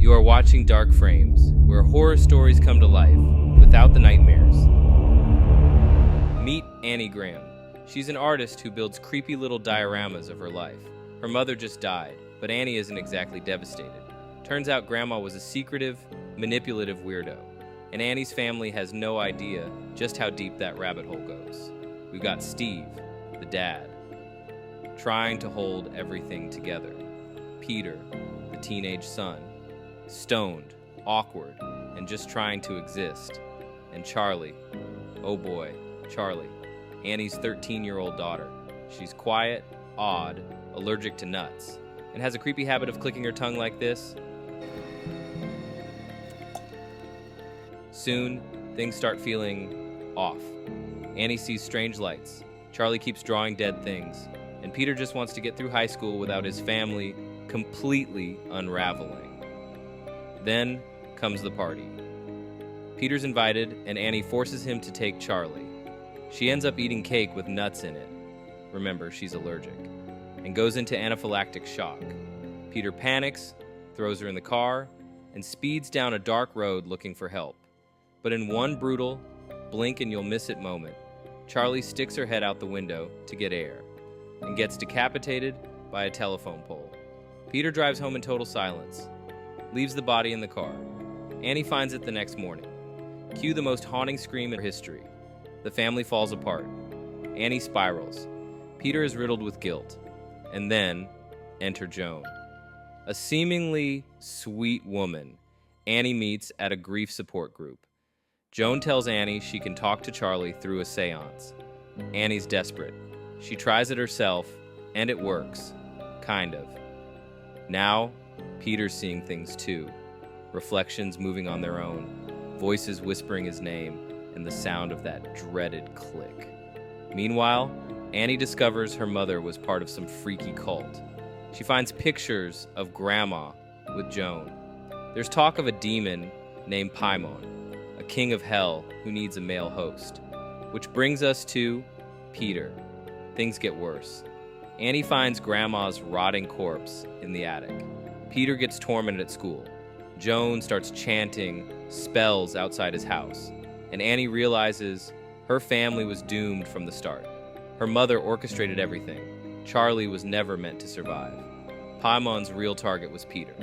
You are watching Dark Frames, where horror stories come to life without the nightmares. Meet Annie Graham. She's an artist who builds creepy little dioramas of her life. Her mother just died, but Annie isn't exactly devastated. Turns out Grandma was a secretive, manipulative weirdo, and Annie's family has no idea just how deep that rabbit hole goes. We've got Steve, the dad, trying to hold everything together. Peter, the teenage son, stoned, awkward, and just trying to exist. And Charlie, oh boy, Charlie, Annie's 13-year-old daughter. She's quiet, odd, allergic to nuts, and has a creepy habit of clicking her tongue like this. Soon, things start feeling off. Annie sees strange lights. Charlie keeps drawing dead things, and Peter just wants to get through high school without his family completely unraveling. Then comes the party. Peter's invited, and Annie forces him to take Charlie. She ends up eating cake with nuts in it. Remember, she's allergic, and goes into anaphylactic shock. Peter panics, throws her in the car, and speeds down a dark road looking for help. But in one brutal, blink and you'll miss it moment, Charlie sticks her head out the window to get air, and gets decapitated by a telephone pole. Peter drives home in total silence, leaves the body in the car. Annie finds it the next morning. Cue the most haunting scream in history. The family falls apart. Annie spirals. Peter is riddled with guilt. And then, enter Joan, a seemingly sweet woman Annie meets at a grief support group. Joan tells Annie she can talk to Charlie through a seance. Annie's desperate. She tries it herself, and it works. Kind of. Now, Peter's seeing things too. Reflections moving on their own, voices whispering his name, and the sound of that dreaded click. Meanwhile, Annie discovers her mother was part of some freaky cult. She finds pictures of Grandma with Joan. There's talk of a demon named Paimon, a king of hell who needs a male host. Which brings us to Peter. Things get worse. Annie finds Grandma's rotting corpse in the attic. Peter gets tormented at school. Joan starts chanting spells outside his house, and Annie realizes her family was doomed from the start. Her mother orchestrated everything. Charlie was never meant to survive. Paimon's real target was Peter.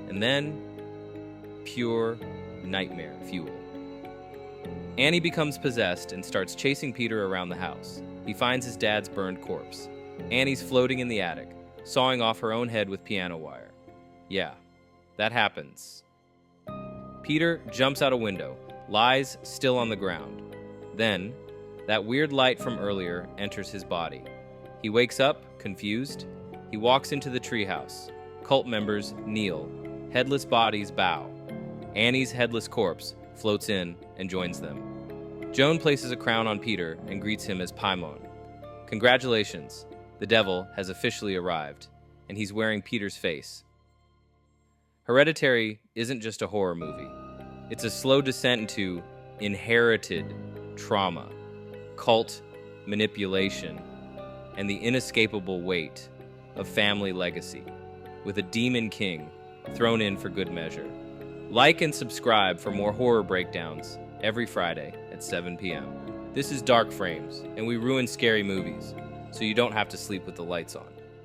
And then, pure nightmare fuel. Annie becomes possessed and starts chasing Peter around the house. He finds his dad's burned corpse. Annie's floating in the attic, sawing off her own head with piano wire. Yeah, that happens. Peter jumps out a window, lies still on the ground. Then, that weird light from earlier enters his body. He wakes up, confused. He walks into the treehouse. Cult members kneel. Headless bodies bow. Annie's headless corpse floats in and joins them. Joan places a crown on Peter and greets him as Paimon. Congratulations, the devil has officially arrived, and he's wearing Peter's face. Hereditary isn't just a horror movie. It's a slow descent into inherited trauma, cult manipulation, and the inescapable weight of family legacy, with a demon king thrown in for good measure. Like and subscribe for more horror breakdowns every Friday at 7 p.m. This is Dark Frames, and we ruin scary movies, so you don't have to sleep with the lights on.